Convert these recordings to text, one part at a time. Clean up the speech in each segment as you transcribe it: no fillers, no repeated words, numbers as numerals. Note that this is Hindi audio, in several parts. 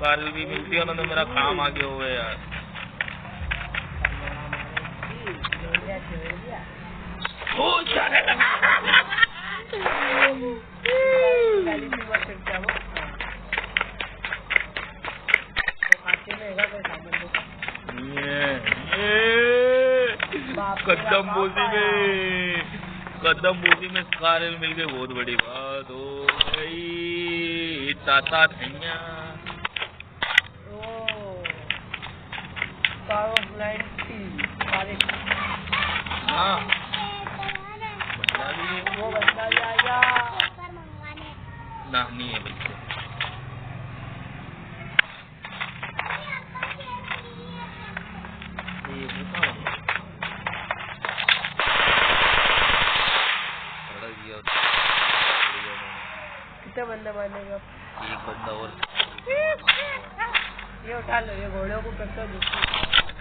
कार भी मिलती है ना तो मेरा काम आगे हुए यार। कदम बोसी में कार मिल गई, बहुत बड़ी बात हो गई। ताता धनिया हाँ वो बंदा भी आएगा ना, नहीं है बच्चे। कितने बंदे मारने का? एक बंदा और ये उठा लो, ये घोड़ों को करता दो।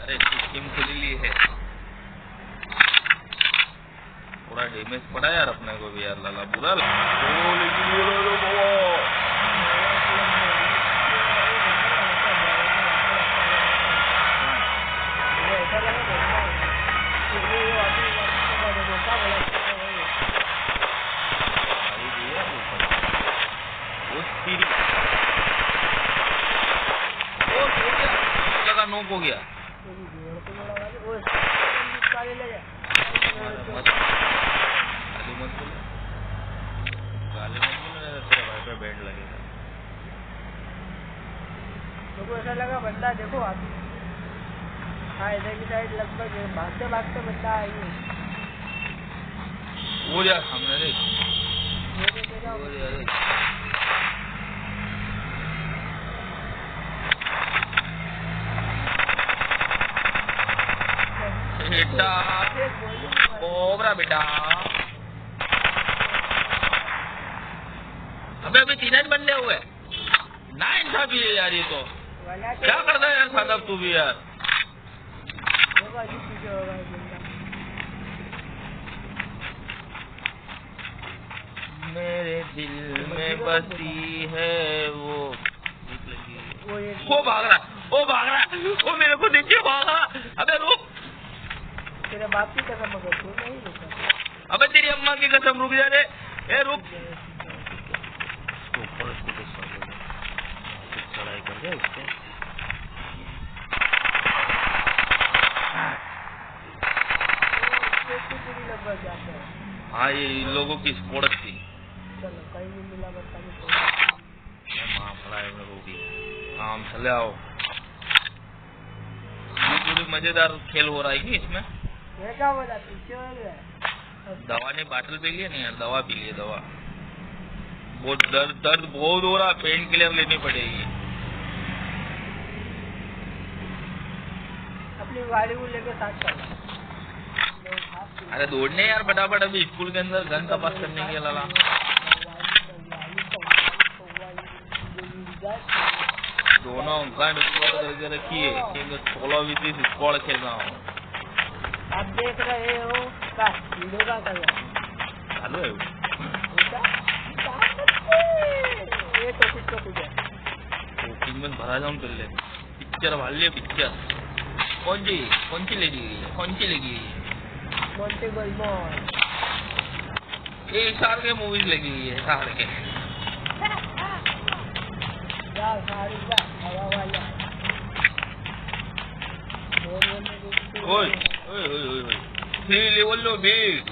अरे स्कीम खुली ली है, थोड़ा डैमेज पड़ा यार अपने को भी यार, लगा बुरा लगा, नोक हो गया। बैंड लगेगा तो ऐसा लगा बंदा देखो आप, हाँ इधर की साइड लगभग भागते भागते बंदा आई है। वो यार हमने बेटा कोबरा बेटा, अबे अभी 3 बंदे हुए ना, इंसाफी है यार। ये तो क्या करता है यार सादब तू भी यार। मेरे दिल में बसी है वो भाग रहा, वो भाग रहा, वो मेरे को देखिए भाग रहा। अबे रुक, तेरे बाप की कसम मगर तू नहीं रुका। अबे तेरी अम्मा की कसम रुक जा रे, ए रुक। चढ़ाई कर दे उसको। हाँ ये इन लोगों की स्पोर्ट्स थी। चलो कहीं भी मिला बता काम चले आओ। पूरी मजेदार खेल हो रहा है कि इसमें। ये क्या बोला पीछे हो गया? दवा ने बाटल पी लिया नहीं यार, दवा पी लिया दवा। बहुत दर्द बहुत हो रहा, पेन किलर लेनी पड़ेगी। अपनी गाड़ी को लेके साथ चल। अरे दौड़ने यार फटाफट, अभी स्कूल के अंदर गन तपास करने के लगा। दोनों गन करके रखिए, 16-20 स्क्वाड खेल रहा हूँ। आप देख रहे हो का वीडियो का कर चालू है ये तो कुछ में भरा जाऊँ पहले। पिक्चर भाल लिया पिक्चर। कौन सी लगी हुई है, कौन सी लगी हुई है? एक साल के मूवीज लगी हुई है, साल के। थ्री लेवल नो बीट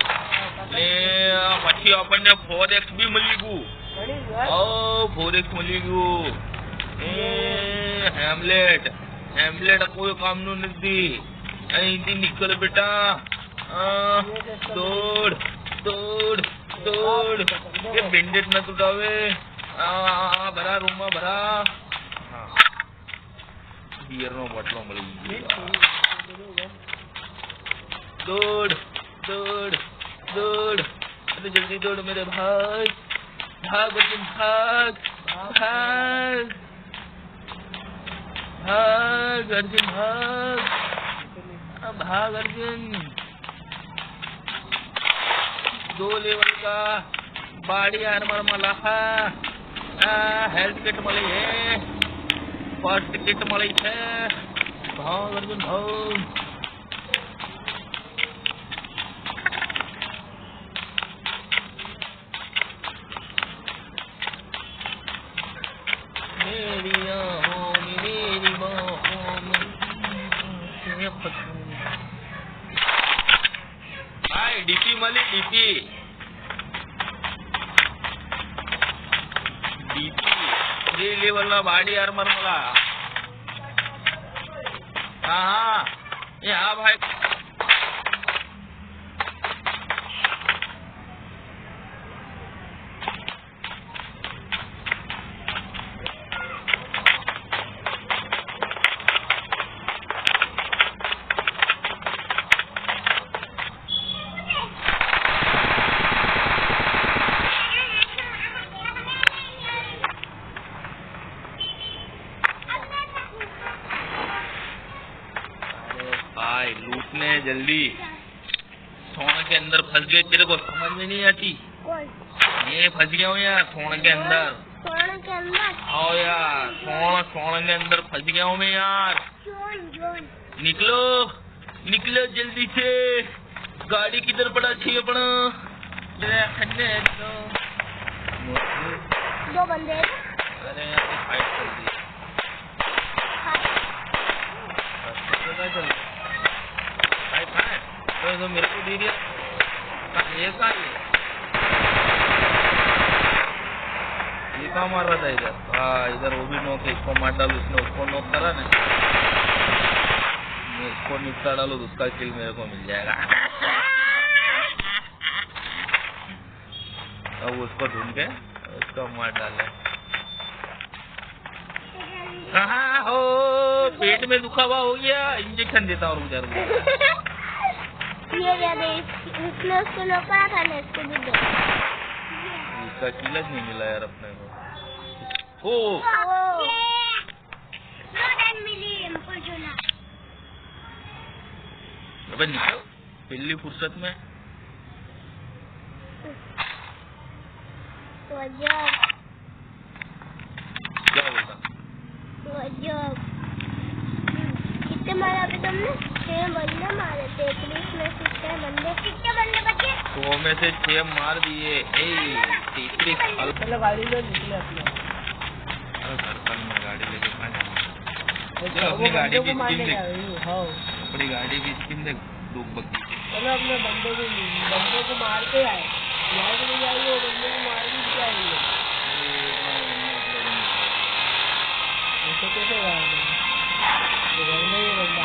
પછી આપણને 4x બી મળી ગયું। ઓ 4x મળી ગયું। હેમલેટ કોઈ કામનું નથી, અહીંથી નીકળ બેટા। દોડ એ બેન્ડેજ ન તૂટાવે। ભરા રૂમમાં ભરા। બિયરનો બોટલો મળી ગયો। दौड़ अरे जल्दी दौड़ मेरे भाई, भाग अर्जुन भाग अर्जुन भाग अर्जुन। 2 लेवल का बॉडी आर्मर मला, हेल्थ किट मिली है। फर्स्ट टिकट मળી છે ભાવ અર્જુન ભાવ मेरी आँखों में मेरी बाहों में हाय डीपी मली डीपी थ्री लेवल ना बॉडी आर्मर मला हाँ ये हाँ भाई लूटने जल्दी सोने के अंदर फंस गए तेरे को समझ में नहीं आती ये फंस गया हूँ यार सोने के अंदर आओ यार सोने के अंदर फंस गया हूँ मैं यार निकलो निकलो जल्दी से गाड़ी किधर पड़ा चाहिए अपना दो बंदे अरे यहाँ पे फाइट चल रही है तो मेरे को दे दिया ये कहाँ मार रहा था इधर इधर वो भी नोक इसको मार डालू उसने उसको नोक करा ना मैं इसको निपटा डालू तो उसका किल मेरे को मिल जाएगा अब उसको ढूंढ के उसको मार डाले कहाँ हो पेट में दुखा हुआ हो गया इंजेक्शन देता और उधर ये इसने उसको लोका था ना इसको भी दो इसका किलर नहीं मिला यार अपने को अबे निकल पहली फुर्सत में क्या बोला कितने मारा अभी तुमने 6 बंदे मारे थे 30 में से 6 बंदे कितने बंदे बचे 100 में से 6 मार दिए चलो गाड़ी ले निकले अपने सर्कल में गाड़ी लेके कहाँ जाना अपनी गाड़ी की स्किन देख अपनी गाड़ी की स्किन देख डूब बग्गी चलो अपने बंदे को मार के आए यहाँ से नहीं जाएंगे वो बंदे को मार भी जाएंगे कैसे घर में ही बंदा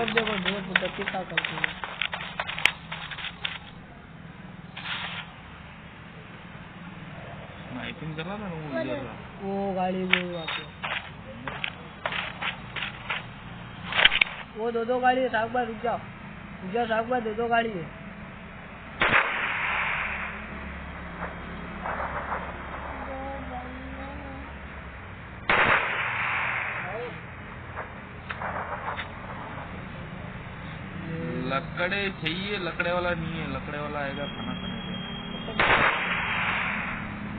अब देखो गति क्या करती है। स्नाइपिंग कर रहा था ना वो इधर का। वो गाड़ी भी वहाँ पे, वो दो गाड़ी है। साहब रुक जाओ साहब, दो गाड़ी है। लकड़े चाहिए, लकड़े वाला नहीं है, लकड़े वाला आएगा खाना खाने के।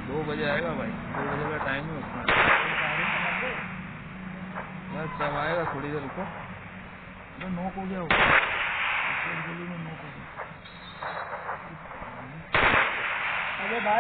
2 बजे आएगा भाई, 2 बजे का टाइम है उसका। बस जब आएगा थोड़ी देर रुको। नॉक हो गया, नॉक हो गया। अरे भाई